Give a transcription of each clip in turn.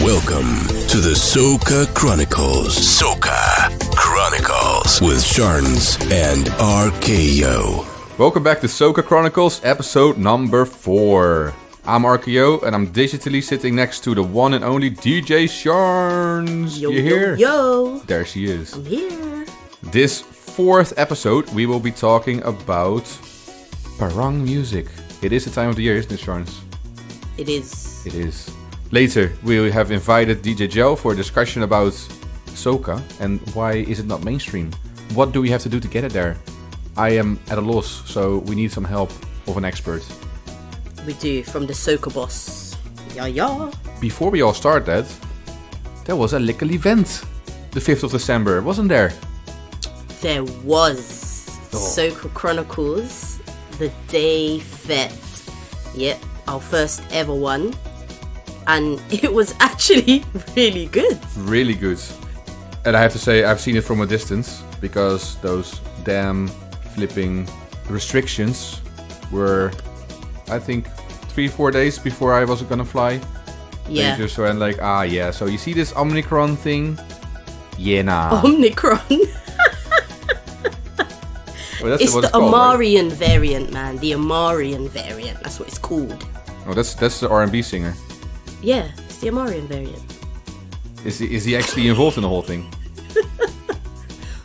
Welcome to the Soca Chronicles. Soca Chronicles with Sharns and RKO. Welcome back to Soca Chronicles, episode number 4. I'm RKO and I'm digitally sitting next to the one and only DJ Sharns. Yo, you here? Yo. There she is. I'm here. This 4th episode, we will be talking about Parang music. It is the time of the year, isn't it, Sharns? It is. It is. Later, we have invited DJ Jel for a discussion about Soca and why is it not mainstream? What do we have to do to get it there? I am at a loss, so we need some help of an expert. We do, from the Soca Boss. Yeah. Before we all start that, there was a little event, the 5th of December, wasn't there? There was. Soca Chronicles, the day fet. Yep, our first ever one. And it was actually really good. Really good. And I have to say, I've seen it from a distance, because those damn flipping restrictions were, I think, 3-4 days before I was gonna fly. Yeah. They just went like, yeah, so you see this Omicron thing? Yeah, nah. Omicron. Well, It's what the called, Amarian variant, man. The Amarian variant. That's what it's called. right? Oh, that's the R&B singer. Yeah, it's the Amarian variant. Is he actually involved in the whole thing?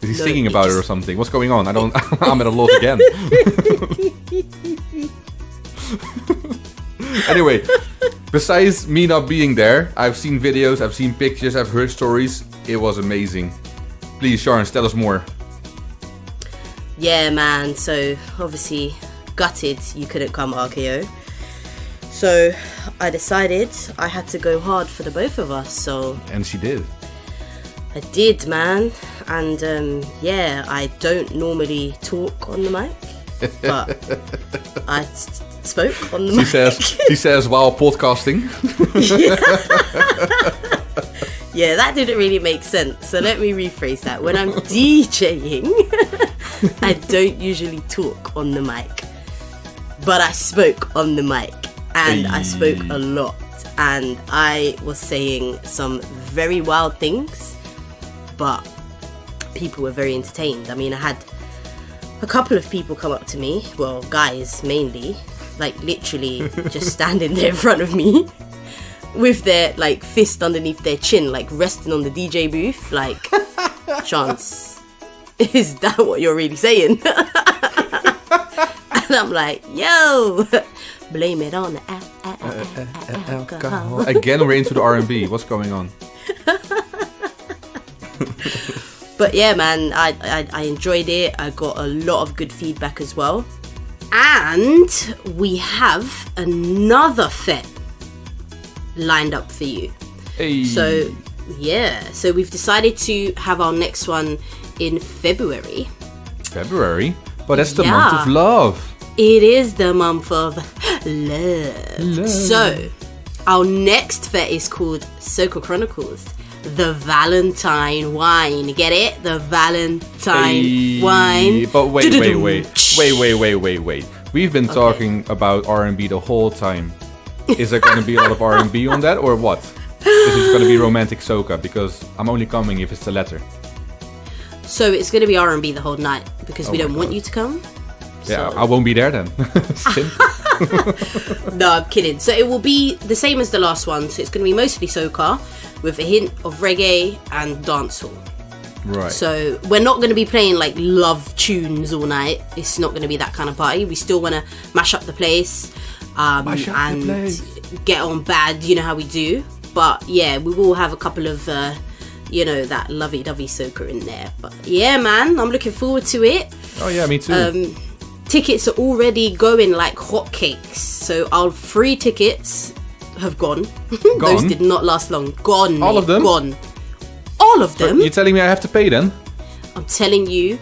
Is he No, singing about it or something? What's going on? I'm at a loss again. Anyway, besides me not being there, I've seen videos, I've seen pictures, I've heard stories. It was amazing. Please, Sharns, tell us more. Yeah, man. So, obviously, gutted you couldn't come, RKO. So, I decided I had to go hard for the both of us. So, And she did. I did, man. And, yeah, I don't normally talk on the mic. But I spoke on the mic. She says while podcasting. Yeah, that didn't really make sense. So let me rephrase that. When I'm DJing, I don't usually talk on the mic. But I spoke on the mic. And I spoke a lot. And I was saying some very wild things. But people were very entertained. I mean, I had a couple of people come up to me. Well, guys mainly. Like, literally just standing there in front of me. With their, like, fist underneath their chin, like, resting on the DJ booth, like, Chance, is that what you're really saying? And I'm like, yo, blame it on the alcohol. Again, we're into the R&B. What's going on? But yeah, man, I enjoyed it. I got a lot of good feedback as well. And we have another fet lined up for you. Hey. So we've decided to have our next one in February. But that's the month of love. It is the month of love. So our next fet is called Soca Chronicles, the Valentine wine. Get it? The Valentine wine. But wait. We've been talking about R&B the whole time. Is there going to be a lot of R&B on that, or what? Is it going to be romantic soca? Because I'm only coming if it's the latter. So it's going to be R&B the whole night because we don't want God. you to come. Yeah, So- I won't be there then. No, I'm kidding. So it will be the same as the last one. So it's going to be mostly soca with a hint of reggae and dancehall. Right. So we're not going to be playing like love tunes all night. It's not going to be that kind of party. We still want to mash up the place. And get on bad, you know how we do. But yeah, we will have a couple of, that lovey-dovey soca in there. But yeah, man, I'm looking forward to it. Oh yeah, me too. Tickets are already going like hotcakes. So our free tickets have gone. Those did not last long. Gone. All of them? Gone. All of them. You're telling me I have to pay then? I'm telling you,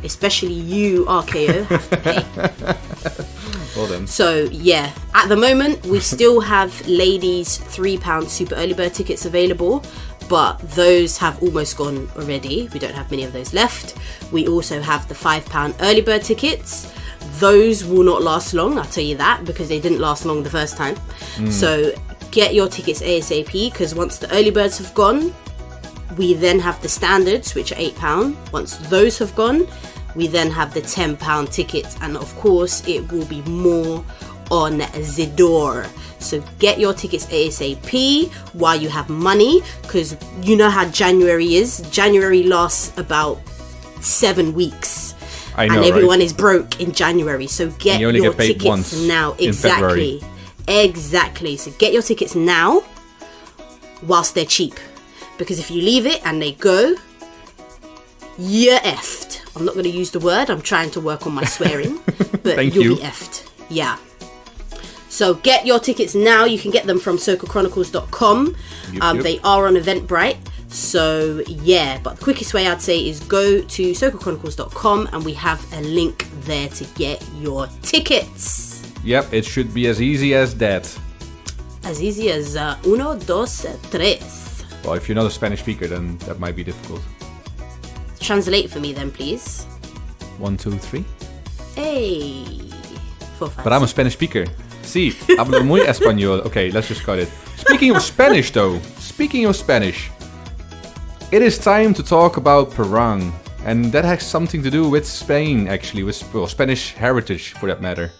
especially you, RKO, have to pay. Well then. So yeah, at the moment we still have ladies £3 super early bird tickets available, but those have almost gone already. We don't have many of those left. We also have the £5 early bird tickets. Those will not last long, I'll tell you that, because they didn't last long the first time. So get your tickets ASAP, because once the early birds have gone, we then have the standards, which are £8. Once those have gone, we then have the £10 tickets, and of course it will be more on the door. So get your tickets ASAP while you have money, because you know how January is. January lasts about 7 weeks. I know, and everyone right? is broke in January. So get you only your get paid tickets once now. in February. Exactly. So get your tickets now whilst they're cheap. Because if you leave it and they go, you're effed. I'm not going to use the word. I'm trying to work on my swearing. But you'll be effed. Yeah. So get your tickets now. You can get them from socachronicles.com. They are on Eventbrite. So yeah, but the quickest way I'd say is go to socachronicles.com and we have a link there to get your tickets. Yep, it should be as easy as that. As easy as uno, dos, tres. Well, if you're not a Spanish speaker, then that might be difficult. Translate for me then, please. 1, 2, 3. Hey. 4, 5, But I'm a Spanish speaker. Sí, hablo muy español. Okay, let's just cut it. Speaking of Spanish, though. Speaking of Spanish. It is time to talk about Perang. And that has something to do with Spain, actually. With Spanish heritage, for that matter.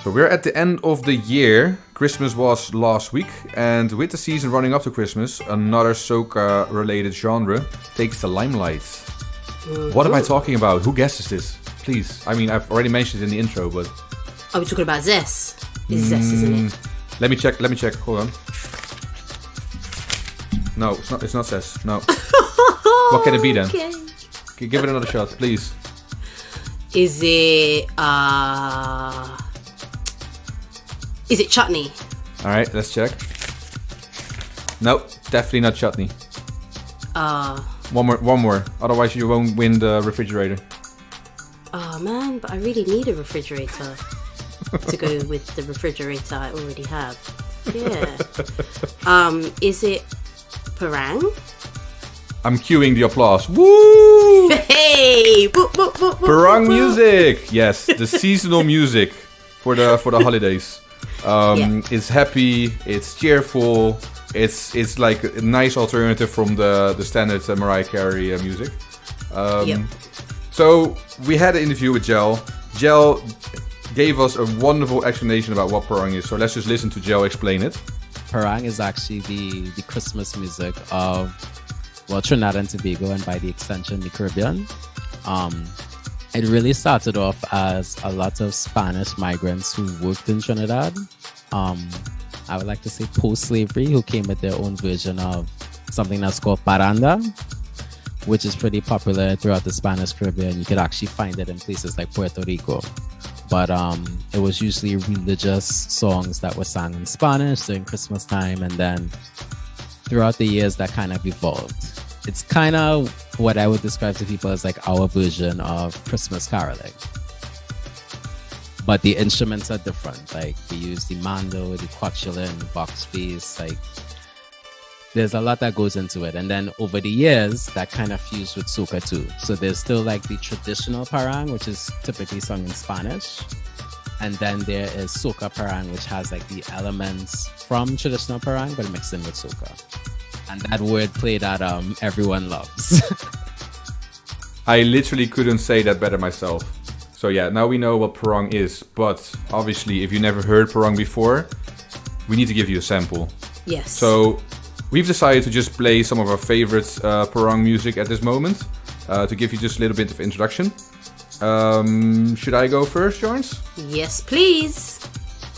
So we're at the end of the year. Christmas was last week. And with the season running up to Christmas, another soca-related genre takes the limelight. What am I talking about? Who guesses this? Please. I mean, I've already mentioned it in the intro, but... Are we talking about Zess? It's Zess, isn't it? Let me check. Hold on. No, it's not Zess. No. What can it be then? Okay. Give it another shot, please. Is it chutney? Alright, let's check. Nope, definitely not chutney. One more. Otherwise you won't win the refrigerator. Oh man, but I really need a refrigerator to go with the refrigerator I already have. Yeah. Is it Perang? I'm cueing the applause. Woo! Hey! Boop, boop, boop, boop, Perang boop, boop. music! Yes, the seasonal music for the holidays. It's happy, it's cheerful, it's like a nice alternative from the standard Mariah Carey music. So we had an interview with Jel. Jel gave us a wonderful explanation about what Perang is. So let's just listen to Jel explain it. Perang is actually the Christmas music of, well, Trinidad and Tobago, and by the extension, the Caribbean. It really started off as a lot of Spanish migrants who worked in Trinidad. I would like to say post-slavery, who came with their own version of something that's called parranda, which is pretty popular throughout the Spanish Caribbean. You could actually find it in places like Puerto Rico. But it was usually religious songs that were sung in Spanish during Christmas time, and then throughout the years that kind of evolved. It's kind of what I would describe to people as like our version of Christmas caroling. But the instruments are different. Like we use the mando, the quatulin, the box bass. Like there's a lot that goes into it. And then over the years, that kind of fused with soca too. So there's still like the traditional parang, which is typically sung in Spanish. And then there is soca parang, which has like the elements from traditional parang, but mixed in with soca. And that wordplay that everyone loves. I literally couldn't say that better myself. So yeah, now we know what Perang is. But obviously, if you never heard Perang before, we need to give you a sample. Yes. So we've decided to just play some of our favorite Perang music at this moment. To give you just a little bit of introduction. Should I go first, Jorns? Yes, please.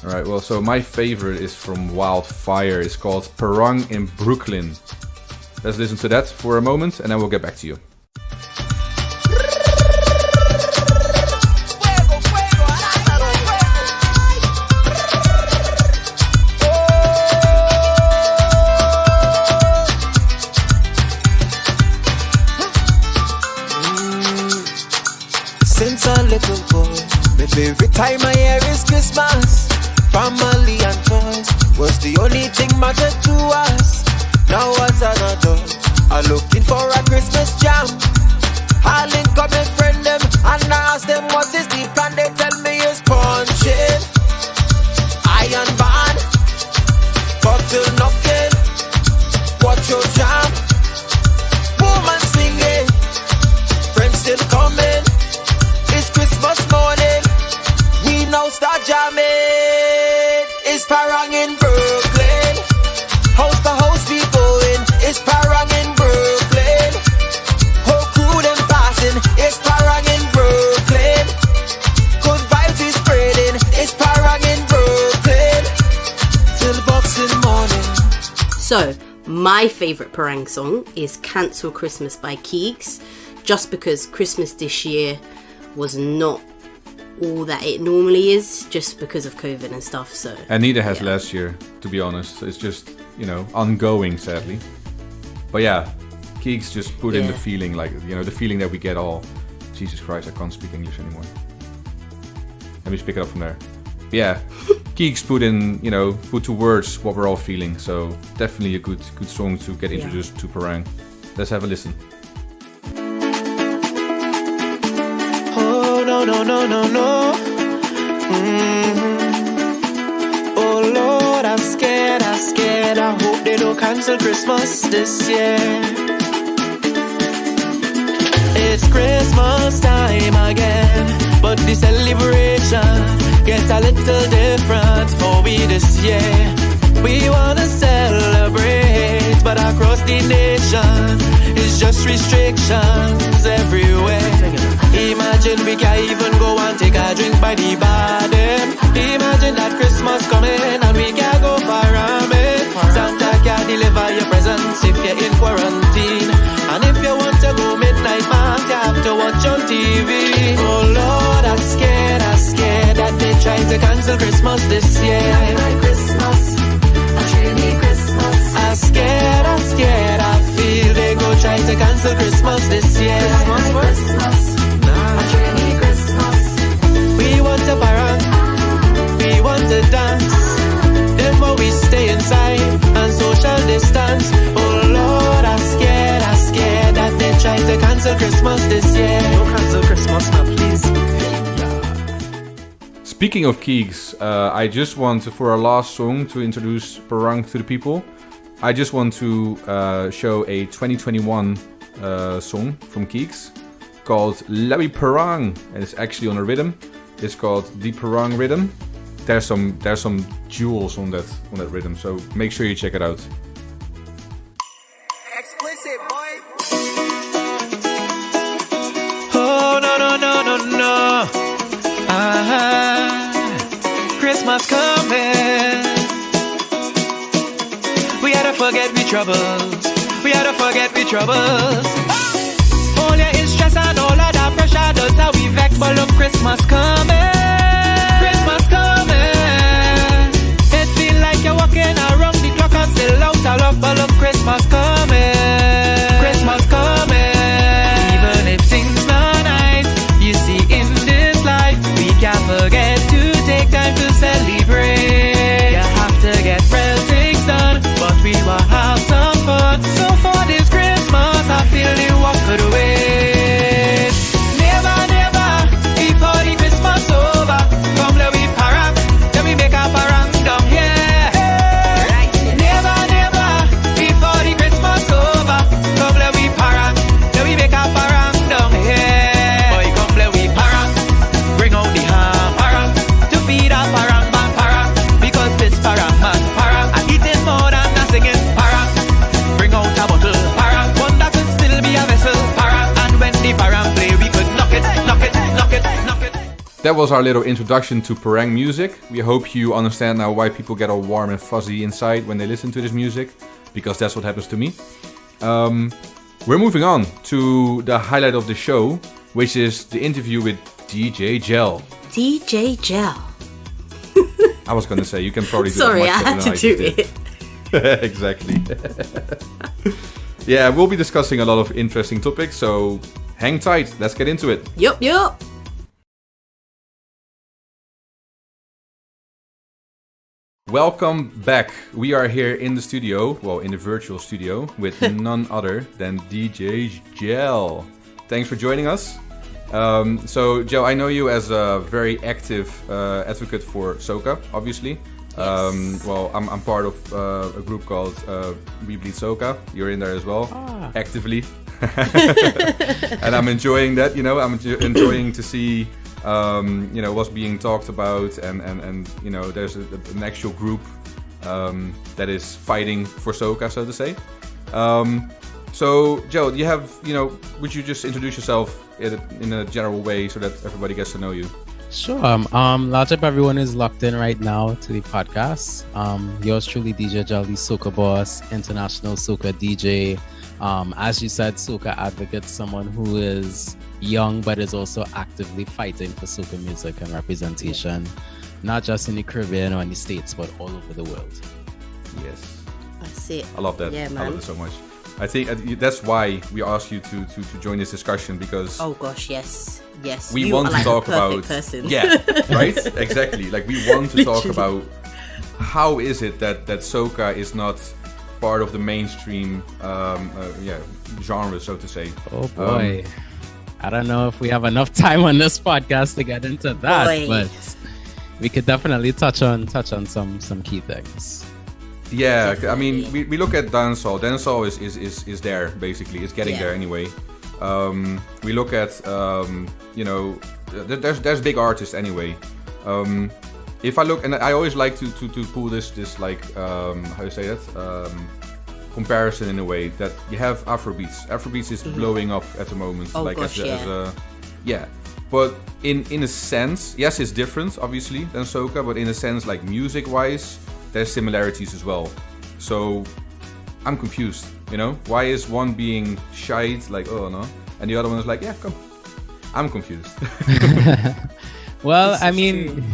Alright, well, so my favorite is from Wildfire. It's called Perang in Brooklyn. Let's listen to that for a moment and then we'll get back to you. Since a little boy, my favorite time of year is Christmas. Family and toys was the only thing mattered to us. Now as an adult, I'm looking for a Christmas jam. I link up my friend them and ask them what is the plan. They tell me it's punching, iron band. But till parang in Brooklyn. House to house we going. It's parang in Brooklyn. Whole crew them passing. It's parang in Brooklyn. Good vibes is spreading. It's parang in Brooklyn. Till Boxing morning. So, my favourite Parang song is Cancel Christmas by Keegs, just because Christmas this year was not all that it normally is, just because of COVID and stuff. So, and neither has last year, to be honest. It's just, ongoing, sadly. But yeah, Keegs just put in the feeling, the feeling that we get all. Jesus Christ, I can't speak English anymore. Let me just pick it up from there. Yeah, Keegs put to words what we're all feeling. So definitely a good song to get introduced to Parang. Let's have a listen. Oh no. Oh Lord, I'm scared. I hope they don't cancel Christmas this year. It's Christmas time again, but the celebration get a little different for we this year. We wanna celebrate, but across the nation it's just restrictions everywhere. Imagine we can't even go and take a drink by the bar then. Imagine that Christmas coming and we can't go far from it. Santa can't deliver your presents if you're in quarantine. And if you want to go midnight mass, you have to watch on TV. Oh Lord, I'm scared that they try to cancel Christmas this year. My Christmas, a dreamy Christmas. I'm scared, I feel they go try to cancel Christmas this year. Christmas, a dreamy Christmas. We want to parang, we want to dance. Then while we stay inside and social distance. Oh Lord, I'm scared that they try to cancel Christmas this year. Don't cancel Christmas now, please. Speaking of Keegs, I just want to, for our last song, to introduce Parang to the people. I just want to show a 2021 song from Keegs called Labi Parang, and it's actually on a rhythm. It's called the Parang rhythm. There's some jewels on that rhythm, so make sure you check it out. Explicit, boy. Oh no. Christmas coming. We had to forget we troubles. All your in stress and all of that pressure does how we vex. But look, Christmas coming. It feel like you're walking around the clock and still out of love. But look, Christmas coming. Even if things not nice, you see in this life, we can't forget to take time to celebrate. You have to get real things done, but we will have some fun. So for this Christmas, I feel the walk could wait. Never, before the Christmas over, come let we parang, then we make a parang down here. Right. Never, before the Christmas over, come let we parang, then we make a parang down here. Boy, come let we parang, bring out the ham parang, to feed our parang man parang, because this parang man parang, I eat it more than a singing parang. Bring out a bottle parang, one that could still be a vessel parang, and when the parang play, we could knock it. That was our little introduction to Parang music. We hope you understand now why people get all warm and fuzzy inside when they listen to this music, because that's what happens to me. We're moving on to the highlight of the show, which is the interview with DJ Jel. DJ Jel. I was going to say, you can probably do Sorry, that much I better had to than do it. Exactly. Yeah, we'll be discussing a lot of interesting topics, so hang tight. Let's get into it. Yup. Welcome back. We are here in the studio, well, in the virtual studio, with none other than DJ Jel. Thanks for joining us. So, Jel, I know you as a very active advocate for Soca, obviously. Yes. Well, I'm part of a group called We Bleed Soca. You're in there as well, actively. And I'm enjoying that, I'm enjoying to see was being talked about, and there's an actual group that is fighting for soca, so to say. So, Joe, do you have, would you just introduce yourself in a general way so that everybody gets to know you? Sure. Large up everyone is locked in right now to the podcast. Yours truly, DJ Jel, the Soca Boss, international soca DJ. As you said, soca advocate, someone who is young but is also actively fighting for soca music and representation, not just in the Caribbean or in the States, but all over the world. Yes. That's it. I love that. Yeah, man. I love it so much. I think that's why we asked you to join this discussion, because Oh gosh, yes. we You want are to like talk a perfect about person. yeah, right, exactly. Like, we want to talk Literally. about how is it that soca is not part of the mainstream genre, so to say. Oh boy. I don't know if we have enough time on this podcast to get into that, Boy. but we could definitely touch on some key things. Yeah, Definitely. I mean, we look at dancehall. Dancehall is there, basically. It's getting there anyway. We look at there's big artists anyway. If I look, and I always like to pull this like how do you say that, comparison in a way, that you have Afrobeats. Afrobeats is blowing up at the moment. Oh, like gosh, yeah. But in a sense, yes, it's different obviously than soca, but in a sense, like, music wise, there's similarities as well. So I'm confused, why is one being shied, like, oh no, and the other one is like, yeah, come. I'm confused. Well, I mean,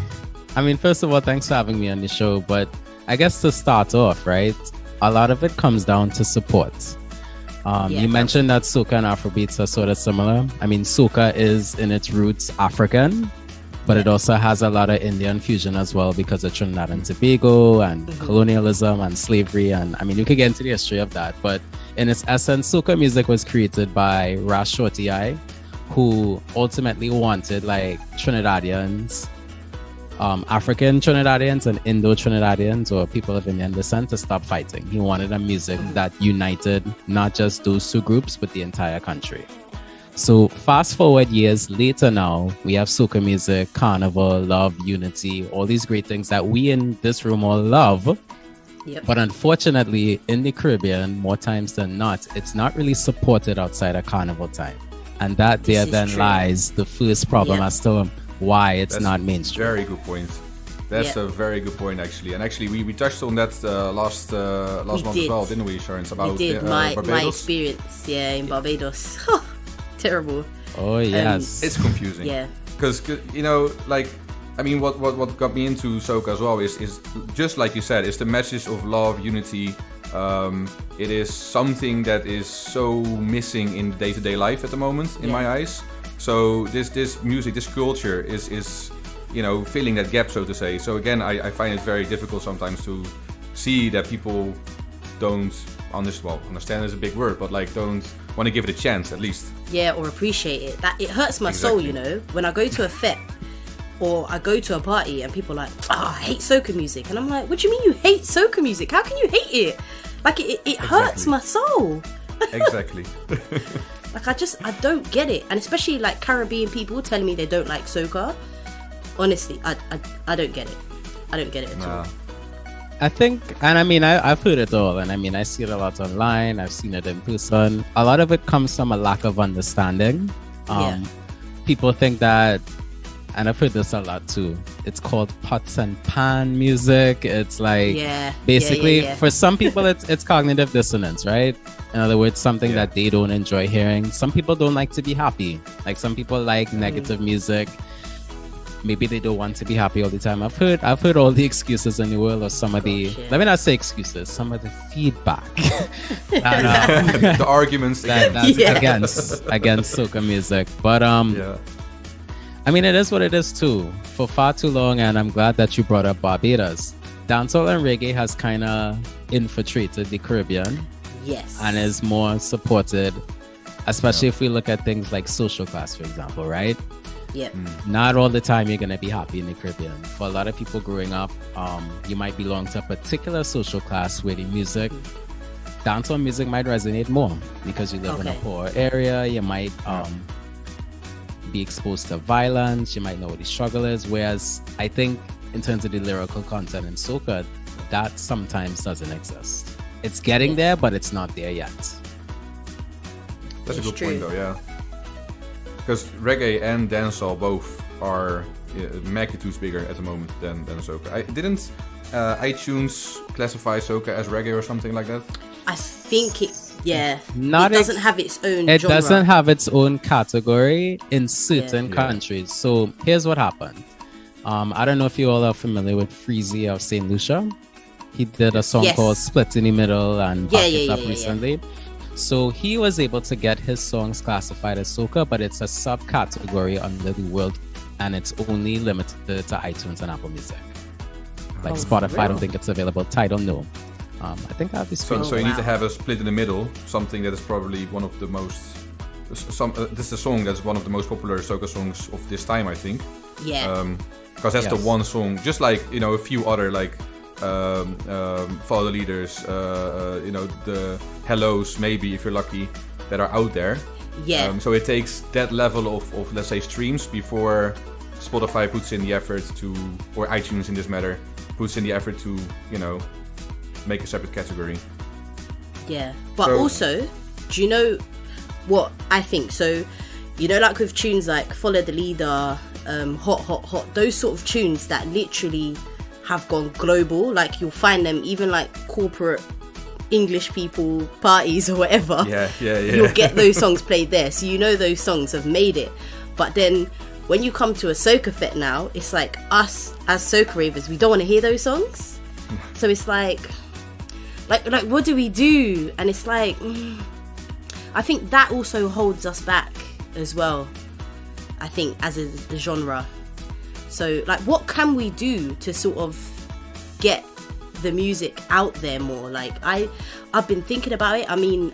first of all, thanks for having me on the show. But I guess to start off, right, a lot of it comes down to support. You mentioned that soca and Afrobeats are sort of similar. I mean, soca is in its roots African, but it also has a lot of Indian fusion as well because of Trinidad and Tobago and colonialism and slavery. And I mean, you could get into the history of that. But in its essence, soca music was created by Ras Shorty I, who ultimately wanted, like, Trinidadians, African Trinidadians and Indo-Trinidadians, or people of Indian descent, to stop fighting. He wanted a music that united not just those two groups, but the entire country. So fast forward years later now, we have soca music, carnival, love, unity, all these great things that we in this room all love. Yep. But unfortunately, in the Caribbean, more times than not, it's not really supported outside of carnival time. And that there is then true. lies the first problem as to why it's That's not mainstream. Very good point. That's a very good point, actually. And actually, we touched on that last month as did. well, didn't we, Sharon? About We did. My Barbados. experience, in Barbados. Terrible. Oh, yes. It's confusing. Yeah. Because, like, I mean, what got me into soca as well is just like you said, it's the message of love, unity. It is something that is so missing in day-to-day life at the moment, in my eyes. So this music, this culture is filling that gap, so to say. So again, I find it very difficult sometimes to see that people don't understand is a big word, but like don't want to give it a chance at least. Yeah, or appreciate it. That it hurts my soul, when I go to a fete or I go to a party and people are like, I hate soca music, and I'm like, what do you mean you hate soca music? How can you hate it? Like it hurts my soul. Exactly. Like I don't get it, and especially like Caribbean people telling me they don't like soca. Honestly, I don't get it. I don't get it at all. I think, and I mean, I've heard it all, and I mean, I see it a lot online. I've seen it in person. A lot of it comes from a lack of understanding. People think that, and I've heard this a lot too, it's called pots and pan music. It's like, basically, for some people, it's cognitive dissonance, right? In other words, something that they don't enjoy hearing. Some people don't like to be happy. Like, some people like negative music. Maybe they don't want to be happy all the time. I've heard all the excuses in the world, or some of the, let me not say excuses, some of the feedback that, the arguments that's against soca music. But I mean, it is what it is too. For far too long, and I'm glad that you brought up Barbados. Dancehall and reggae has kind of infiltrated the Caribbean. Yes. And is more supported, especially if we look at things like social class, for example, right? Yep. Not all the time you're going to be happy in the Caribbean. For a lot of people growing up, you might belong to a particular social class where the music, dancehall music might resonate more because you live in a poor area. You might be exposed to violence. She might know what the struggle is. Whereas I think in terms of the lyrical content in soca, that sometimes doesn't exist. It's getting there, but it's not there yet. That's a good point, though. Yeah, because reggae and dancehall both are magnitudes bigger at the moment than soca. Didn't iTunes classify soca as reggae or something like that? I think it. Yeah, Not it doesn't have its own It genre. doesn't have its own category in certain countries. So here's what happened. I don't know if you all are familiar with Freezy of St. Lucia. He did a song called Split in the Middle and backed it up recently. So he was able to get his songs classified as soca, but it's a subcategory under the world, and it's only limited to iTunes and Apple Music. Like Spotify, I don't think it's available. Tidal, no. I think I'll be So you need to have a split in the middle, something that is probably one of the most. This is a song that's one of the most popular soca songs of this time, I think. Yeah. Because that's the one song, just like a few other like Follow the Leaders, the Hellos, maybe if you're lucky, that are out there. Yeah. So it takes that level of let's say streams before Spotify puts in the effort to, or iTunes in this matter, puts in the effort to make a separate category. Yeah, but also, do you know what I think? So, like with tunes like Follow the Leader, Hot Hot Hot, those sort of tunes that literally have gone global. Like you'll find them even like corporate English people parties or whatever. Yeah. You'll get those songs played there, so those songs have made it. But then when you come to a soca fete now, it's like us as soca ravers, we don't want to hear those songs. So it's like what do we do? And it's like I think that also holds us back as well, I think, as a genre. So like what can we do to sort of get the music out there more? Like I've been thinking about it. I mean,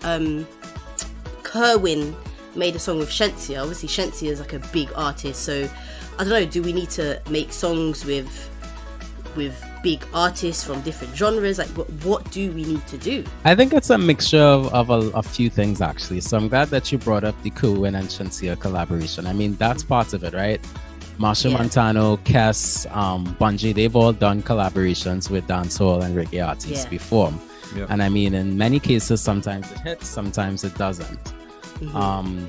Kerwin made a song with Shensia. Obviously Shensia is like a big artist, so I don't know, do we need to make songs with big artists from different genres? Like what do we need to do? I think it's a mixture of a few things, actually. So I'm glad that you brought up the Kerwin and Shensia collaboration. I mean, that's part of it, right? Marsha Montano, Kes, Bungie, they've all done collaborations with dancehall and reggae artists before. Yep. And I mean, in many cases, sometimes it hits, sometimes it doesn't. Mm-hmm.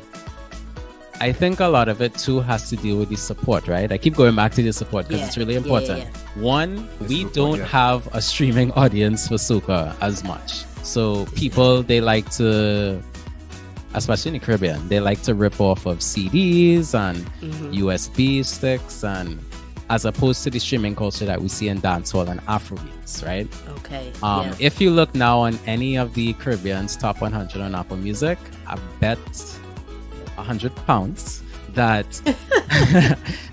I think a lot of it too has to do with the support, right? I keep going back to the support because it's really important. One, we don't have a streaming audience for soca as much. So people, they like to, especially in the Caribbean, they like to rip off of CDs and USB sticks, and as opposed to the streaming culture that we see in dancehall and Afrobeats, right? Okay. If you look now on any of the Caribbean's top 100 on Apple Music, I bet £100 that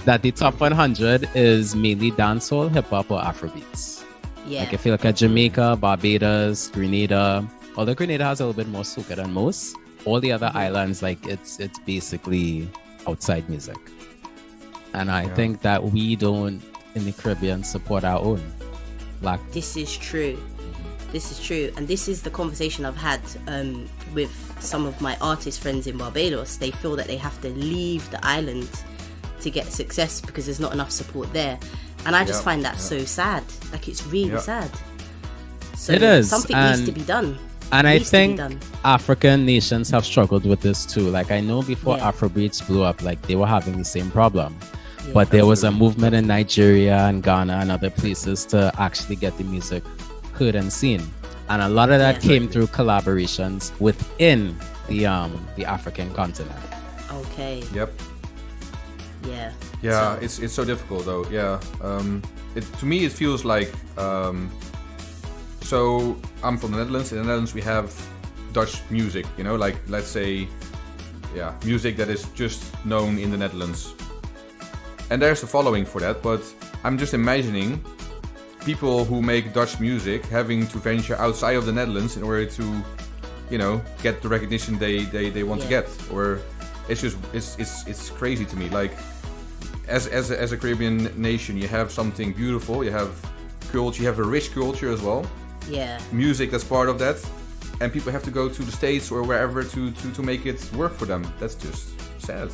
that the top 100 is mainly dancehall, hip hop, or Afrobeats. Yeah. Like if you look at Jamaica, Barbados, Grenada, although Grenada has a little bit more soca than most, all the other islands, like it's basically outside music. And I think that we don't in the Caribbean support our own. Like this is true. This is true, and this is the conversation I've had with some of my artist friends in Barbados. They feel that they have to leave the island to get success because there's not enough support there, and I just find that so sad. Like it's really sad. So it is. Something needs to be done. And I think African nations have struggled with this too. Like I know before Afrobeats blew up, like they were having the same problem. But there was a movement in Nigeria and Ghana and other places to actually get the music heard and seen, and a lot of that came through collaborations within the African continent. Okay. Yep. Yeah. Yeah, so. It's so difficult though. Yeah. To me it feels like so I'm from the Netherlands. In the Netherlands we have Dutch music, like let's say music that is just known in the Netherlands. And there's a following for that, but I'm just imagining people who make Dutch music having to venture outside of the Netherlands in order to, get the recognition they want to get. Or it's crazy to me. Like as a Caribbean nation, you have something beautiful, you have culture, you have a rich culture as well. Yeah. Music that's part of that, and people have to go to the States or wherever to make it work for them. That's just sad.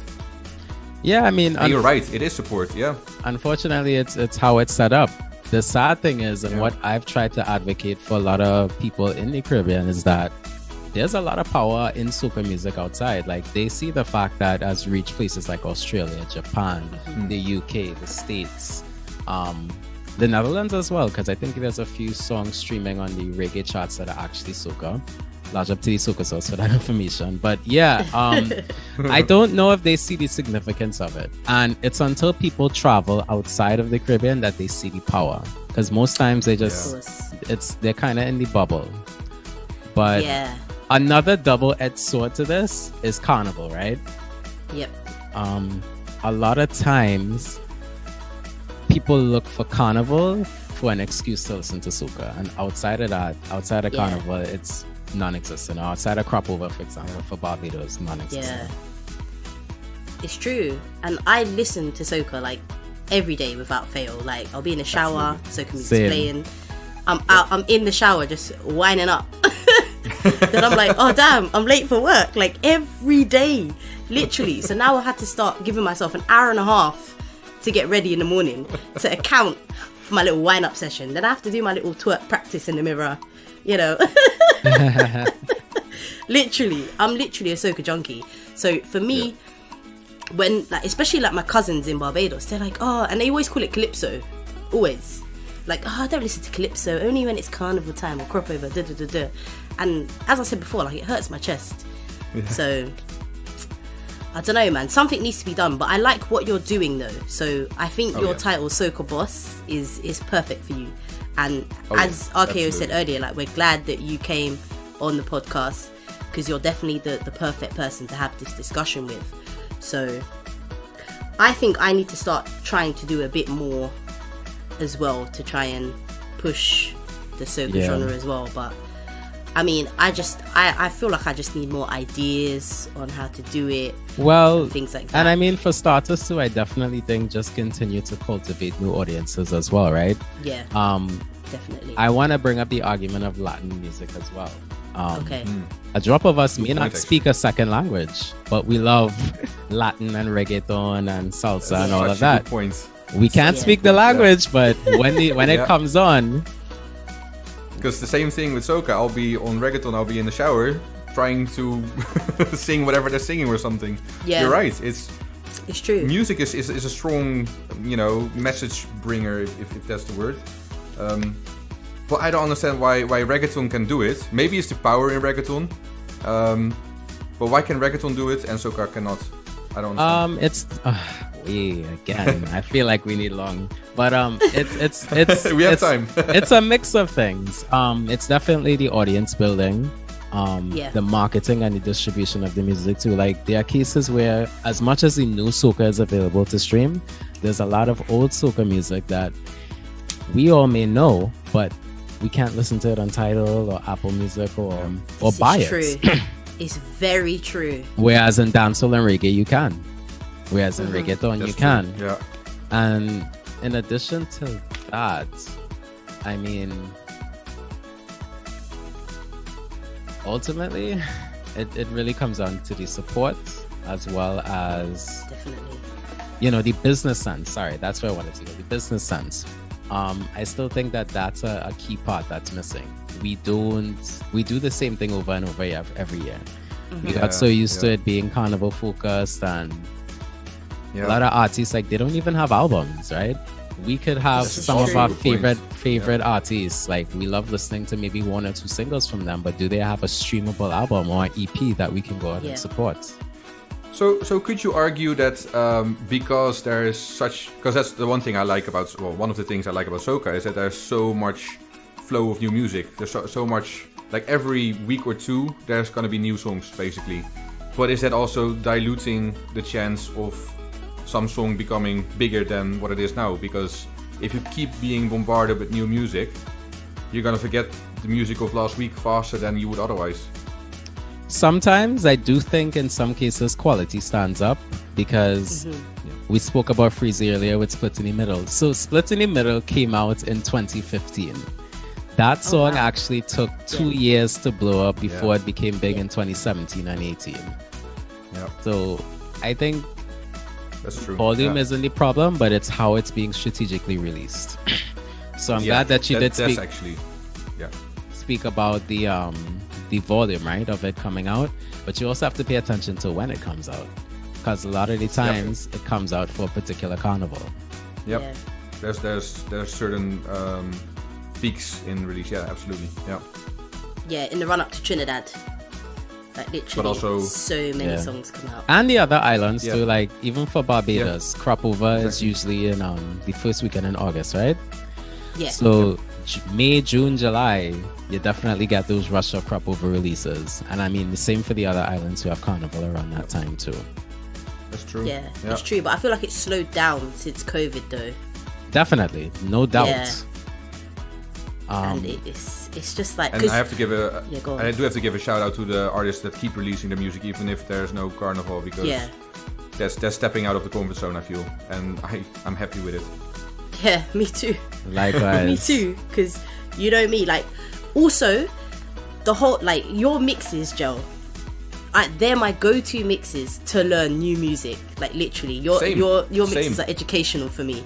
Yeah, I mean, And you're right. It is support. Yeah. unfortunately, it's how it's set up. The sad thing is, and what I've tried to advocate for a lot of people in the Caribbean is that there's a lot of power in soca music outside. Like, they see the fact that as reach places like Australia, Japan, the UK, the States, the Netherlands as well, because I think there's a few songs streaming on the reggae charts that are actually soca. Large up to the soca source for that information. But yeah, I don't know if they see the significance of it. And it's until people travel outside of the Caribbean that they see the power. Because most times they just, they're kind of in the bubble. But another double-edged sword to this is Carnival, right? Yep. A lot of times people look for Carnival for an excuse to listen to soca. And outside of that, outside of Carnival, it's non-existent. Outside of Crop Over, for example, for Barbados, non-existent. Yeah, it's true. And I listen to soca like every day without fail. Like, I'll be in the shower, soca music's playing. I'm in the shower just winding up. Then I'm like, oh damn, I'm late for work. Like, every day, literally. So now I had to start giving myself an hour and a half to get ready in the morning to account for my little wind-up session. Then I have to do my little twerk practice in the mirror. You know, literally, I'm literally a soca junkie. So for me, when, like, especially like my cousins in Barbados, they're like, oh, and they always call it calypso, always. Like, oh, I don't listen to calypso, only when it's carnival time or crop over, da da da da. And as I said before, like, it hurts my chest. So I don't know, man. Something needs to be done. But I like what you're doing, though. So I think your title, Soca Boss, is perfect for you. And as RKO said earlier, like, we're glad that you came on the podcast, because you're definitely the perfect person to have this discussion with. So I think I need to start trying to do a bit more as well to try and push the soca genre as well. But I mean, I feel like I just need more ideas on how to do it. Well, things like that. And I mean, for starters too, I definitely think just continue to cultivate new audiences as well, right? Yeah. Definitely. I want to bring up the argument of Latin music as well. Okay. A drop of us may not speak a second language, but we love Latin and reggaeton and salsa and all of that. We can't speak the language, but when it comes on. Because the same thing with soca, I'll be on reggaeton, I'll be in the shower trying to sing whatever they're singing or something. Yeah. You're right. It's true. Music is a strong, message bringer, if that's the word. But I don't understand why reggaeton can do it. Maybe it's the power in reggaeton. But why can reggaeton do it and soca cannot? I don't understand. Again, I feel like we need long, but it's we have time. It's a mix of things. It's definitely the audience building, the marketing and the distribution of the music too. Like, there are cases where, as much as the new soca is available to stream, there's a lot of old soca music that we all may know, but we can't listen to it on Tidal or Apple Music or buy it. True. It's very true. Whereas in dancehall and reggae, you can. Whereas in reggaeton, you can. Yeah. And in addition to that, I mean, ultimately, it really comes down to the support as well as, definitely, the business sense. Sorry, that's where I wanted to go. The business sense. I still think that's a key part that's missing. We do the same thing over and over every year. We got so used to it being carnival focused, and a lot of artists, like, they don't even have albums, right? We could have some of our favorite artists. Like, we love listening to maybe one or two singles from them, but do they have a streamable album or an EP that we can go ahead and support? So could you argue that because that's the one thing I like about, one of the things I like about soca is that there's so much flow of new music. There's so much, like, every week or two there's gonna be new songs basically. But is that also diluting the chance of some song becoming bigger than what it is now? Because if you keep being bombarded with new music, you're gonna forget the music of last week faster than you would otherwise. Sometimes I do think in some cases quality stands up, because we spoke about Freezy earlier with Split in the Middle. So Split in the Middle came out in 2015. That song actually took 2 years to blow up before it became big in 2017 and 18. So I think That's true. Volume isn't the problem, but it's how it's being strategically released. So I'm glad that you did speak. That's actually, speak about the volume, right, of it coming out, but you also have to pay attention to when it comes out, because a lot of the times it comes out for a particular carnival. Yep. Yeah. There's certain peaks in release. Yeah, absolutely. Yeah. Yeah, in the run up to Trinidad, like literally, But also, so many songs come out. And the other islands too, like even for Barbados, crop over is Exactly. usually in the first weekend in August, right? Yeah. So May, June, July, you definitely get those rush of crop over releases. And I mean the same for the other islands who have carnival around that time too. That's true. Yeah, it's true. But I feel like it's slowed down since COVID, though. Definitely, no doubt. Yeah. And it's just like. And I have to give go on. I do have to give a shout out to the artists that keep releasing their music even if there's no carnival, because they're stepping out of the comfort zone, I feel, and I'm happy with it. Yeah, me too. Likewise. Me too, because you know me. Like, also, the whole like your mixes, Jel. They're my go-to mixes to learn new music. Like literally, your mixes are educational for me.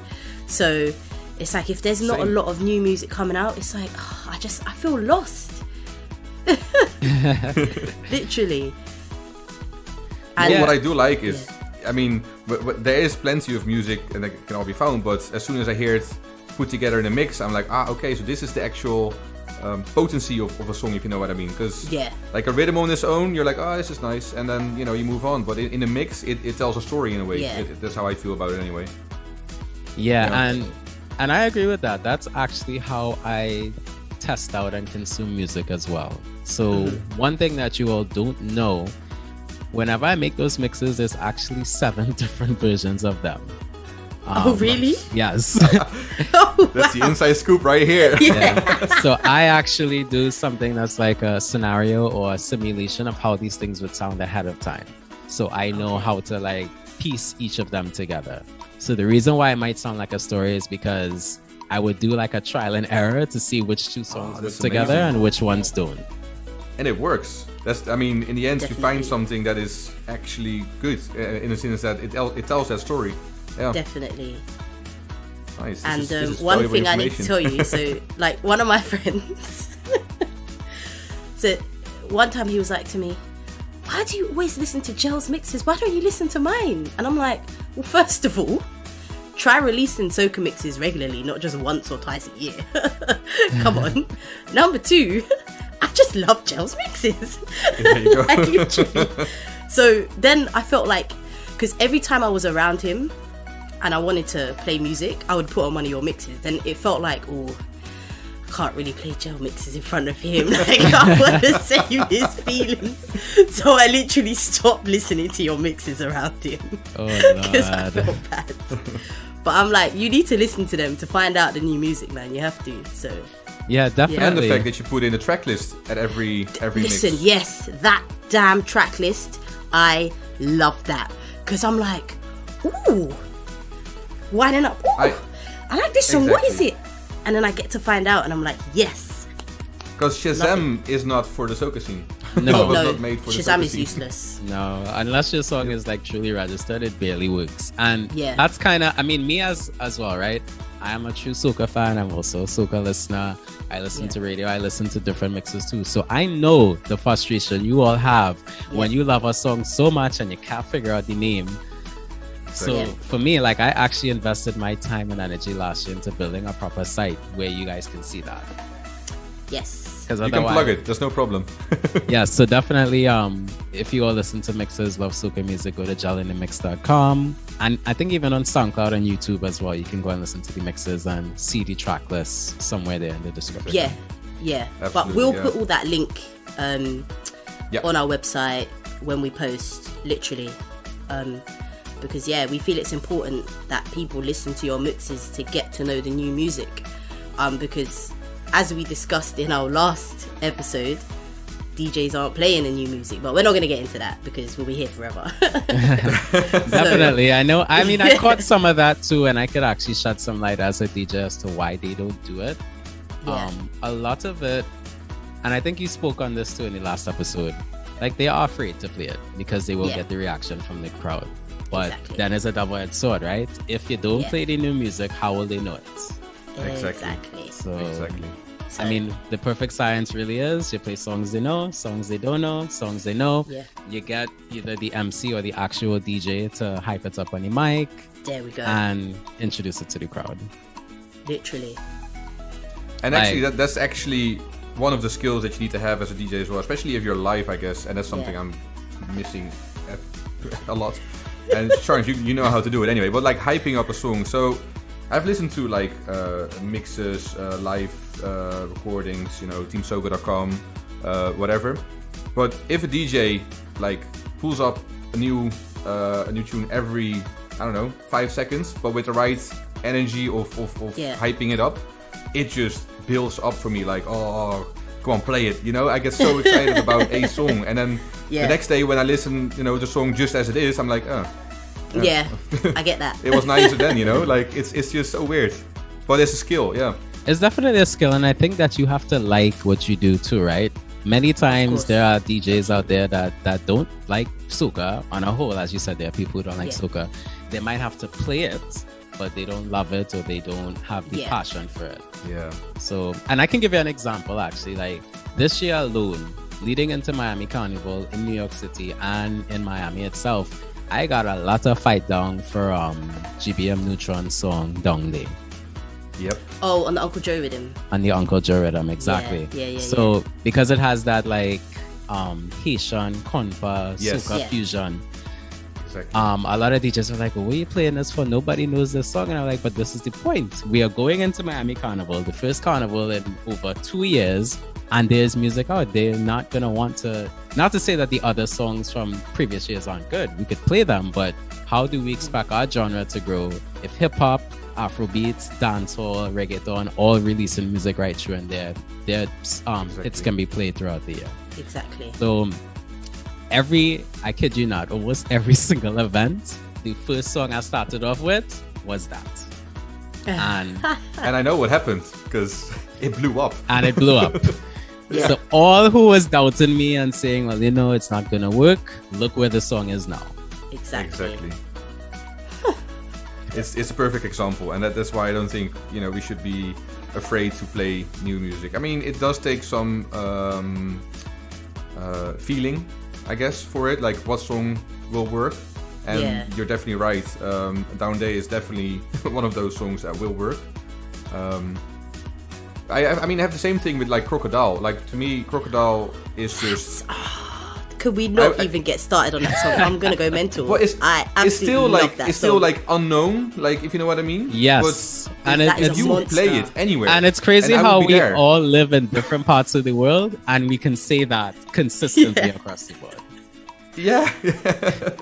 So it's like if there's not a lot of new music coming out, it's like I feel lost. Literally. And What I do like is, I mean, there is plenty of music and it can all be found, but as soon as I hear it put together in a mix, I'm like, okay, so this is the actual potency of a song, if you know what I mean. Because like a rhythm on its own, you're like, this is nice, and then you move on. But in a mix, it tells a story in a way. That's how I feel about it anyway. And I agree with that. That's actually how I test out and consume music as well. So one thing that you all don't know, whenever I make those mixes, there's actually 7 different versions of them. Oh, really? Yes. That's the inside scoop right here. So I actually do something that's like a scenario or a simulation of how these things would sound ahead of time. So I know how to like piece each of them together. So the reason why it might sound like a story is because I would do like a trial and error to see which 2 songs work together and which ones don't. And it works. I mean, in the end, you find something that is actually good in the sense that it tells that story. Yeah. Definitely. Nice. And this is one valuable thing I need to information. tell you, so like one of my friends, so one time he was like to me, why do you always listen to Jel's mixes? Why don't you listen to mine? And I'm like, well, first of all, try releasing soca mixes regularly, not just once or twice a year. Come on. Number 2, I just love Jel's mixes. There you go. Like, literally. So then I felt like, because every time I was around him and I wanted to play music, I would put on one of your mixes. Then it felt like, I can't really play Jel mixes in front of him. Like, I want to save his feelings. So I literally stopped listening to your mixes around him. Oh, Because I felt bad. But I'm like, you need to listen to them to find out the new music, man. You have to. So yeah, definitely. And the fact that you put in a track list at every listen, mix. yes, that damn track list, I love that. Because I'm like, ooh, winding up. Ooh, I like this song. What is it? And then I get to find out, and I'm like, yes. Because Shazam is not for the soca scene. No, It was not made for the Shazam soca is scene. useless. No, unless your song is like truly registered, it barely works. And Yeah. that's kind of, I mean, me as well, right? I am a true soca fan. I'm also a soca listener. I listen to radio. I listen to different mixes too. So I know the frustration you all have when you love a song so much and you can't figure out the name. So for me, like, I actually invested my time and energy last year into building a proper site where you guys can see that. Yes. You can plug it. There's no problem. Yeah, so definitely, if you all listen to mixes, love soca music, go to jelinthemix.com. And I think even on SoundCloud and YouTube as well, you can go and listen to the mixes and see the track list somewhere there in the description. Yeah. Absolutely, But we'll put all that link on our website when we post, literally. Because we feel it's important that people listen to your mixes to get to know the new music. Because as we discussed in our last episode, DJs aren't playing the new music, but we're not going to get into that because we'll be here forever. Definitely. I know. I mean, I caught some of that too, and I could actually shed some light as a DJ as to why they don't do it. A lot of it, and I think you spoke on this too in the last episode, like they are afraid to play it because they will get the reaction from the crowd. But Exactly. then it's a double-edged sword, right? If you don't Yeah. play the new music, how will they know it? Exactly. So, Exactly. So, I mean, the perfect science really is you play songs they know, songs they don't know, songs they know. Yeah. You get either the MC or the actual DJ to hype it up on the mic there we go. and introduce it to the crowd. Literally. And actually, that's actually one of the skills that you need to have as a DJ as well, especially if you're live, I guess. And that's something Yeah. I'm missing a lot. And Charles, you know how to do it anyway. But like hyping up a song. So I've listened to like mixes, live recordings, teamsoca.com, whatever. But if a DJ like pulls up a new tune every, I don't know, 5 seconds, but with the right energy of hyping it up, it just builds up for me. Like, oh, come on, play it. I get so excited about a song, and then the next day when I listen, the song just as it is, I'm like, oh. Yeah, I get that. It was nicer then, like it's just so weird. But it's a skill, yeah. It's definitely a skill, and I think that you have to like what you do too, right? Many times there are DJs out there that don't like soca on a whole. As you said, there are people who don't like soca. They might have to play it, but they don't love it or they don't have the passion for it. Yeah. So, and I can give you an example actually. Like this year alone, leading into Miami Carnival in New York City and in Miami itself, I got a lot of fight down for GBM Neutron song Down Day. Yep. Oh, on the Uncle Joe rhythm. On the Uncle Joe rhythm, exactly. Yeah. So because it has that like Haitian, compa, soca fusion. Exactly. A lot of DJs are like, what are you playing this for? Nobody knows this song. And I'm like, but this is the point. We are going into Miami Carnival, the first carnival in over 2 years, and there's music out. They're not going to want to, not to say that the other songs from previous years aren't good. We could play them, but how do we expect our genre to grow if hip-hop, Afrobeats, dancehall, reggaeton, all releasing music right through and their hits can be played throughout the year. Exactly. So I kid you not, almost every single event, the first song I started off with was that. And I know what happened because it blew up. And it blew up. So all who was doubting me and saying, well, it's not gonna work, look where the song is now. Exactly. It's a perfect example, and that's why I don't think we should be afraid to play new music. I mean, it does take some feeling, I guess, for it, like what song will work. And you're definitely right. Down Day is definitely one of those songs that will work. I mean, I have the same thing with like Crocodile. Like to me, Crocodile is just. Could we not even get started on that song? I'm gonna go mental. Well, it's still like that still song. like unknown, like if you know what I mean. Yes, but and you will play it anywhere. And it's crazy how we all live in different parts of the world, and we can say that consistently across the world. Yeah.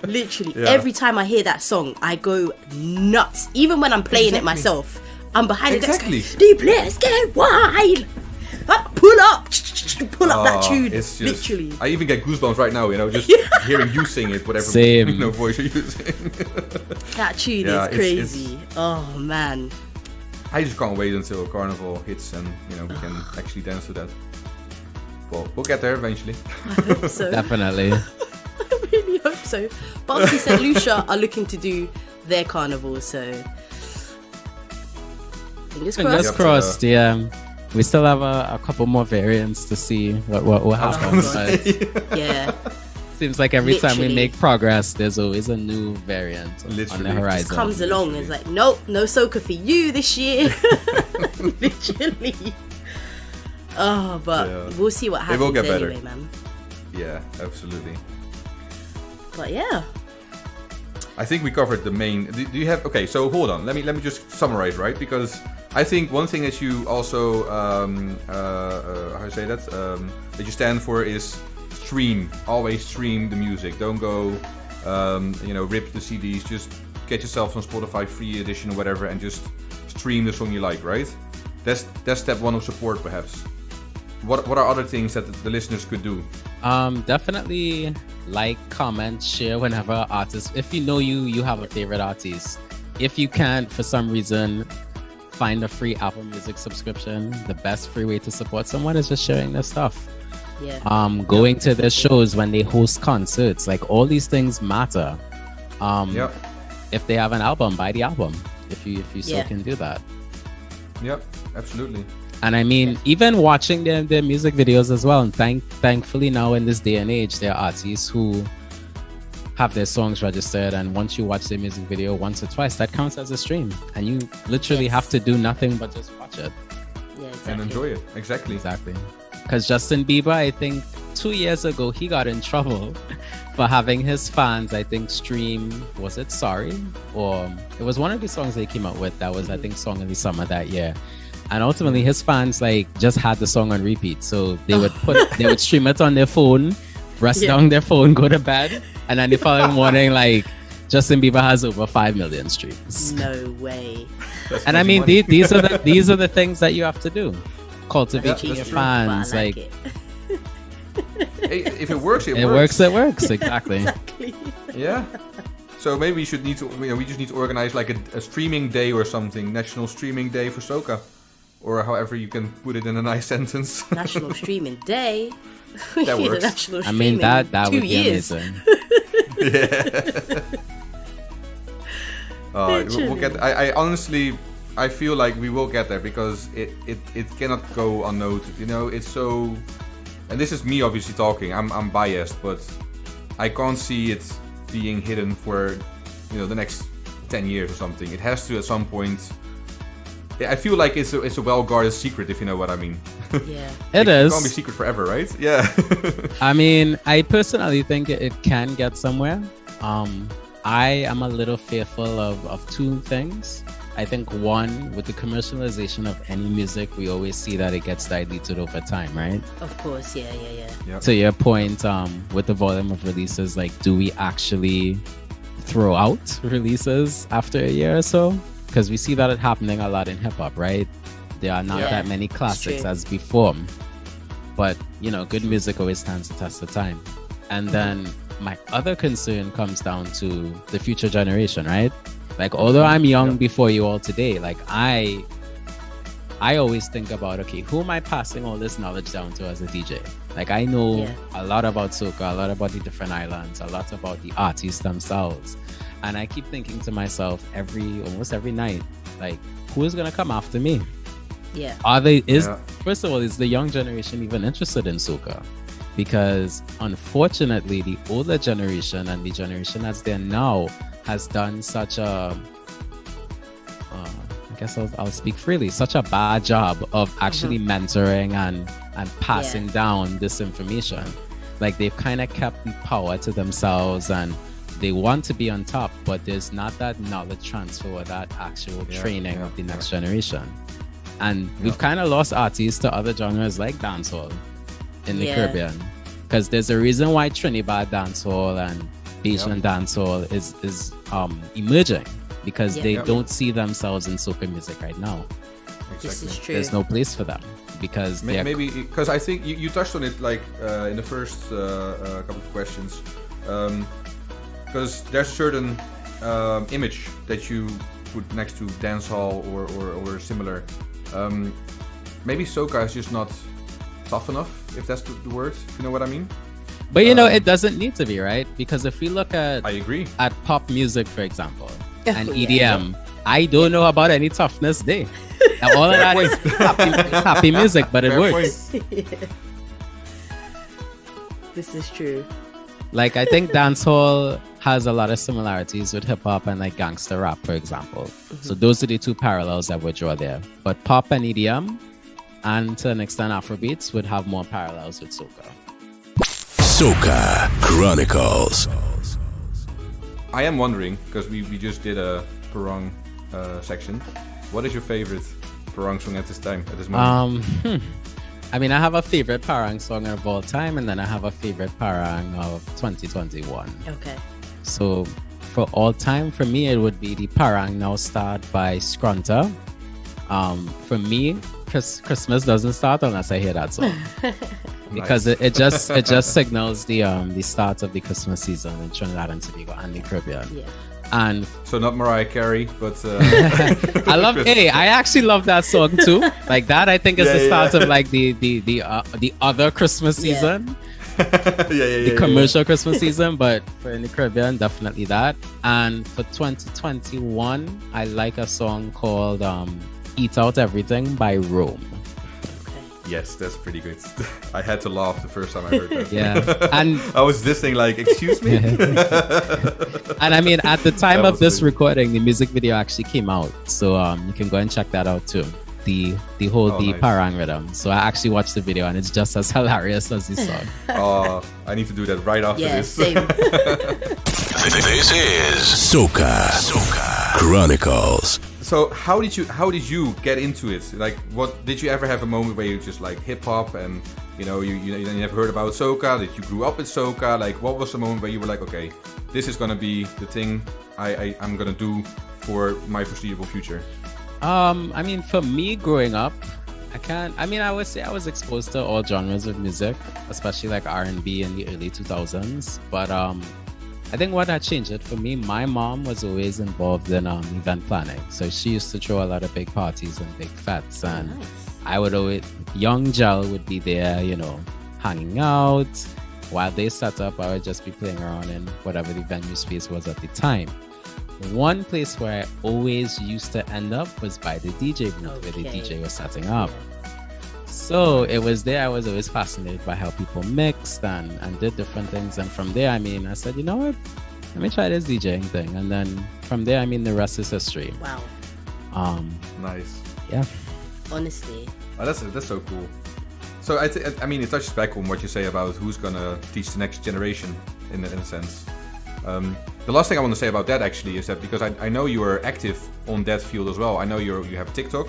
Literally, every time I hear that song, I go nuts. Even when I'm playing it myself, I'm behind the desk going, "The place get wild. Pull up that tune." It's just, literally. I even get goosebumps right now, just hearing you sing it, whatever voice you're using. That tune is crazy. Oh man. I just can't wait until Carnival hits and we can actually dance to that. Well, we'll get there eventually. I hope so. Definitely. I really hope so. But obviously St. Lucia are looking to do their carnival, so fingers crossed. Yeah. We still have a couple more variants to see what happens. Yeah. Seems like every time we make progress, there's always a new variant on the horizon. It comes along. It's like, nope, no soca for you this year. Literally. Oh, but we'll see what happens anyway, man. Yeah, absolutely. But yeah. I think we covered the main. Do you have? Okay, so hold on. Let me just summarize, right? Because I think one thing that you also how do you say that? That you stand for is stream. Always stream the music. Don't go, rip the CDs. Just get yourself on Spotify free edition or whatever, and just stream the song you like, right? That's step one of support, perhaps. What are other things that the listeners could do? Definitely like, comment, share whenever artists. If you have a favorite artist. If you can't, for some reason, find a free Apple Music subscription, the best free way to support someone is just sharing their stuff. Yeah. Going to their shows when they host concerts, like all these things matter. If they have an album, buy the album. If you so can do that. Yep, absolutely. And I mean, even watching their music videos as well. And thankfully now in this day and age, there are artists who have their songs registered, and once you watch their music video once or twice, that counts as a stream, and you literally have to do nothing but just watch it. Yeah, exactly. And enjoy it. Exactly. Because Justin Bieber, I think 2 years ago, he got in trouble for having his fans, I think, stream, was it Sorry? Or it was one of the songs they came out with that was, I think, Song of the Summer that year. And ultimately his fans just had the song on repeat. So they would stream it on their phone, rest down their phone, go to bed, and then the following morning, Justin Bieber has over 5 million streams. No way. And I mean, these are the things that you have to do. Cultivate your fans. Hey, if it works, it works. It works. Exactly. Exactly. Yeah. So maybe we just need to organize a streaming day or something, National Streaming Day for Soca, or however you can put it in a nice sentence. National Streaming Day. That works. National I mean, that would be years. amazing. We'll get. I honestly, I feel like we will get there because it cannot go unnoted. It's so. And this is me obviously talking. I'm biased, but I can't see it being hidden for the next 10 years or something. It has to at some point. I feel like it's a well-guarded secret, if you know what I mean. Yeah. It is. It can't be secret forever, right? Yeah. I mean, I personally think it can get somewhere. I am a little fearful of two things. I think one, with the commercialization of any music, we always see that it gets diluted over time, right? Of course, yeah. Yep. To your point, with the volume of releases, do we actually throw out releases after a year or so? Because we see that happening a lot in hip-hop, right? There are not that many classics as before. But, good music always stands the test of time. And then my other concern comes down to the future generation, right? Although I'm young before you all today, I always think about, okay, who am I passing all this knowledge down to as a DJ? I know a lot about soca, a lot about the different islands, a lot about the artists themselves. And I keep thinking to myself almost every night, who is going to come after me? Yeah. First of all, is the young generation even interested in soca? Because unfortunately, the older generation and the generation as they're now has done such a, I guess I'll speak freely, such a bad job of actually mentoring and passing down this information. They've kind of kept the power to themselves and they want to be on top, but there's not that knowledge transfer or that actual training of the next generation. And we've kind of lost artists to other genres like dancehall in the Caribbean. Because there's a reason why Trinidad dancehall and Bajan dancehall is emerging, because they don't see themselves in soca music right now. Exactly. This is true. There's no place for them because maybe because I think you touched on it in the first couple of questions, because there's a certain image that you put next to dancehall or similar. Maybe soca is just not tough enough, if that's the word, if you know what I mean. But it doesn't need to be, right? Because if we look at I agree at pop music, for example, and EDM, I don't know about any toughness there. Now, all of that is happy music, but it works. This is true. I think dancehall has a lot of similarities with hip hop and gangster rap, for example. So those are the two parallels that would draw there. But pop and EDM, and to an extent Afrobeats, would have more parallels with soca. Soca Chronicles. I am wondering, because we just did a Perong section. What is your favorite Perong song at this moment? I mean, I have a favorite Parang song of all time, and then I have a favorite Parang of 2021. Okay. So for all time, for me, it would be the Parang Now Start by Scrunta. For me, Christmas doesn't start unless I hear that song. Because it just signals the start of the Christmas season in Trinidad and Tobago and the Caribbean. Yeah. And so not Mariah Carey, but I actually love that song too. That I think is the start of the other Christmas season. the commercial Christmas season, but for in the Caribbean, definitely that. And for 2021, I like a song called Eat Out Everything by Rome. Yes, that's pretty good. I had to laugh the first time I heard that. Yeah, and I was listening like, excuse me? And I mean, at the time of this recording, the music video actually came out. So you can go and check that out too. The Nice. Parang rhythm. So I actually watched the video and it's just as hilarious as the song. Oh, I need to do that right after this. Same. This is Soca Chronicles. So how did you get into it? Like, what did you ever have a moment where you just like hip hop and you never heard about soca? Did you grew up with soca? Like, what was the moment where you were like, okay, this is gonna be the thing I'm gonna do for my foreseeable future? I mean, for me growing up, I would say I was exposed to all genres of music, especially like R&B in the early 2000s. But I think what had changed it for me, my mom was always involved in event planning. So she used to throw a lot of big parties and big fests. And I would always, young Jel would be there, hanging out. While they set up, I would just be playing around in whatever the venue space was at the time. One place where I always used to end up was by the DJ booth where the DJ was setting up. So it was there I was always fascinated by how people mixed and did different things. And from there, I said, you know what? Let me try this DJing thing. And then from there, the rest is history. Wow. Nice. Yeah. Honestly. Oh, that's so cool. So it touches back on what you say about who's gonna teach the next generation in a sense. The last thing I want to say about that actually is that because I know you are active on that field as well. I know you have TikTok.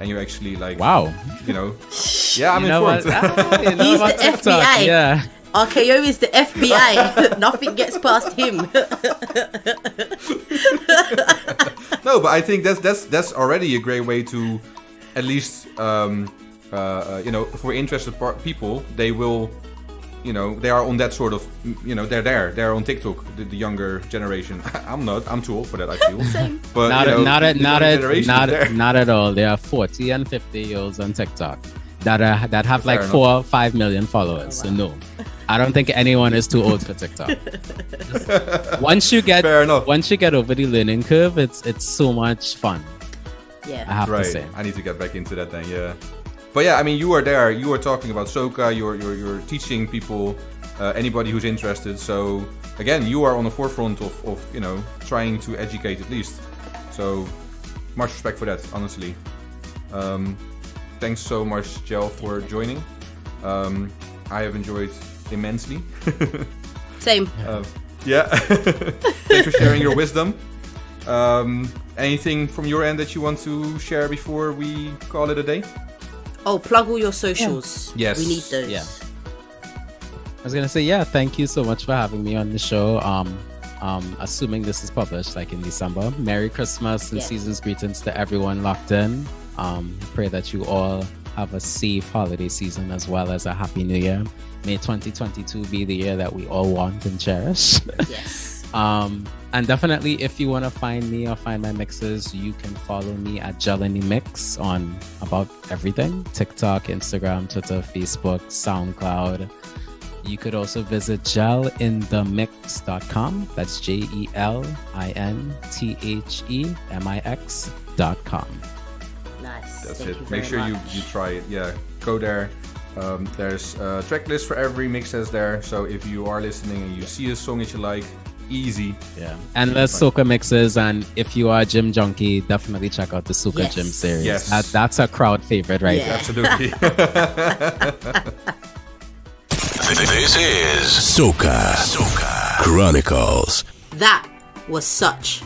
And you're actually like, wow, yeah, I'm informed. He's the TikTok, FBI. Yeah. RKO is the FBI. Nothing gets past him. No, but I think that's already a great way to, at least, for interested people, they will, they are on that sort of, they're on TikTok, the younger generation. I'm not. I'm too old for that, I feel. But not at all. There are 40 and 50-year-olds on TikTok that have like 4 or 5 million followers. Oh, wow. So no, I don't think anyone is too old for TikTok. Once you get over the learning curve, it's so much fun. Yeah, I have to say. I need to get back into that then. Yeah. But yeah, you are there. You are talking about soca. You're teaching people, anybody who's interested. So again, you are on the forefront of trying to educate at least. So much respect for that, honestly. Thanks so much, Jel, for joining. I have enjoyed immensely. Same. Yeah. Thanks for sharing your wisdom. Anything from your end that you want to share before we call it a day? Oh, plug all your socials. Yeah. Yes. We need those. Yeah. I was gonna say, thank you so much for having me on the show. Assuming this is published like in December. Merry Christmas and season's greetings to everyone locked in. Pray that you all have a safe holiday season as well as a happy new year. May 2022 be the year that we all want and cherish. Yes. And definitely, if you want to find me or find my mixes, you can follow me at Jel in the Mix on about everything: TikTok, Instagram, Twitter, Facebook, SoundCloud. You could also visit jelinthemix.com. That's JELINTHEMIX.com. Nice. That's Thank it. you Make sure very you much. try it. Yeah, go there. There's a track list for every mix that's there. So if you are listening and you see a song that you like, easy. Yeah. Endless soca mixes, and if you are a gym junkie, definitely check out the Soca Gym series. Yes. That's a crowd favorite, right? Yeah. Absolutely. This is Soca Chronicles. That was such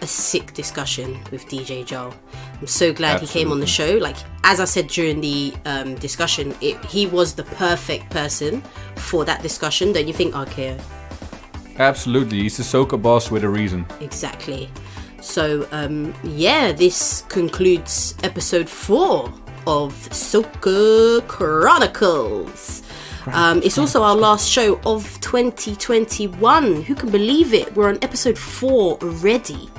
a sick discussion with DJ Jel. I'm so glad he came on the show. Like, as I said during the discussion, he was the perfect person for that discussion. Don't you think, RKO? Absolutely. He's the Soca Boss with a reason. Exactly. So, this concludes episode 4 of Soca Chronicles. It's also our last show of 2021. Who can believe it? We're on episode 4 already.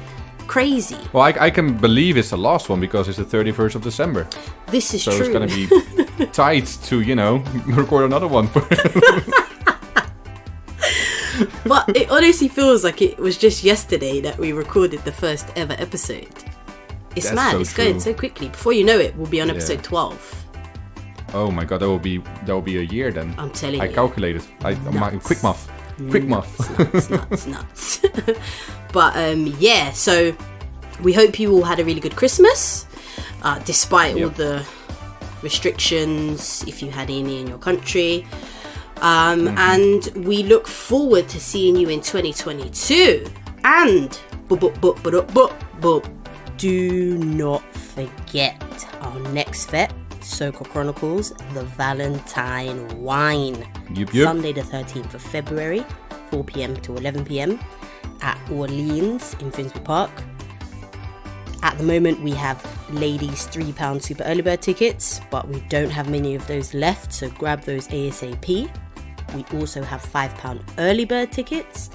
Crazy. Well, I can believe it's the last one because it's the 31st of December. This is so true. So it's going to be tight to, record another one. But it honestly feels like it was just yesterday that we recorded the first ever episode. It's That's mad. so It's going true. so quickly. Before you know it, we'll be on Yeah. episode 12. Oh my god, that will be a year then. I'm telling I you. calculated. Quick math. Nuts. But yeah, so we hope you all had a really good Christmas, despite all the restrictions, if you had any in your country. And we look forward to seeing you in 2022. And do not forget our next vet, Soca Chronicles, the Valentine Wine. Yup. Sunday the 13th of February, 4 p.m. to 11 p.m. at Orleans in Finsbury Park. At the moment, we have ladies £3 super early bird tickets, but we don't have many of those left, so grab those ASAP. We also have £5 early bird tickets.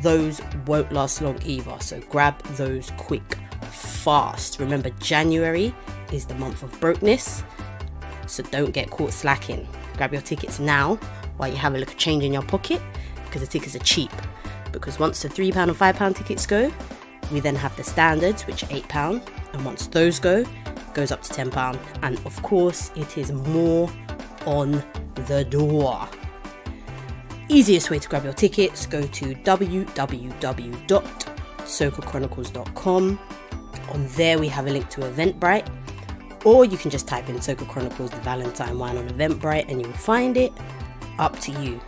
Those won't last long either, so grab those quick, fast. Remember, January is the month of brokenness, so don't get caught slacking. Grab your tickets now while you have a little change in your pocket, because the tickets are cheap. Because once the £3 and £5 tickets go, we then have the standards, which are £8, and once those go, it goes up to £10. And of course, it is more on the door. Easiest way to grab your tickets, go to www.socachronicles.com. On there we have a link to Eventbrite, or you can just type in Soca Chronicles the Valentine Wine on Eventbrite and you'll find it. Up to you.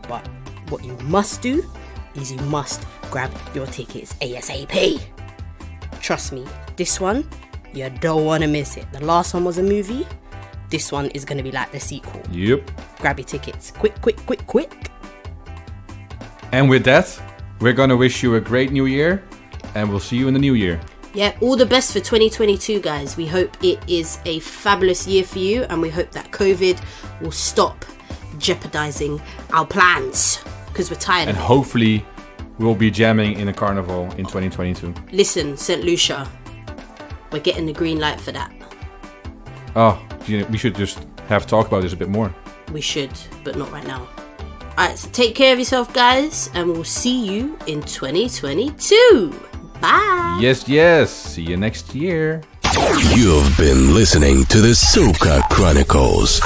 But what you must do is you must grab your tickets ASAP. Trust me, this one, you don't want to miss it. The last one was a movie. This one is going to be like the sequel. Yep. Grab your tickets. Quick. And with that, we're gonna wish you a great new year, and we'll see you in the new year. Yeah, all the best for 2022, guys. We hope it is a fabulous year for you, and we hope that COVID will stop jeopardizing our plans, because we're tired And of it. hopefully, we'll be jamming in a carnival in 2022. Listen, St. Lucia, we're getting the green light for that. Oh, we should just have talk about this a bit more. We should, but not right now. Alright, so take care of yourself, guys, and we'll see you in 2022. Bye. Yes. See you next year. You've been listening to the Soca Chronicles.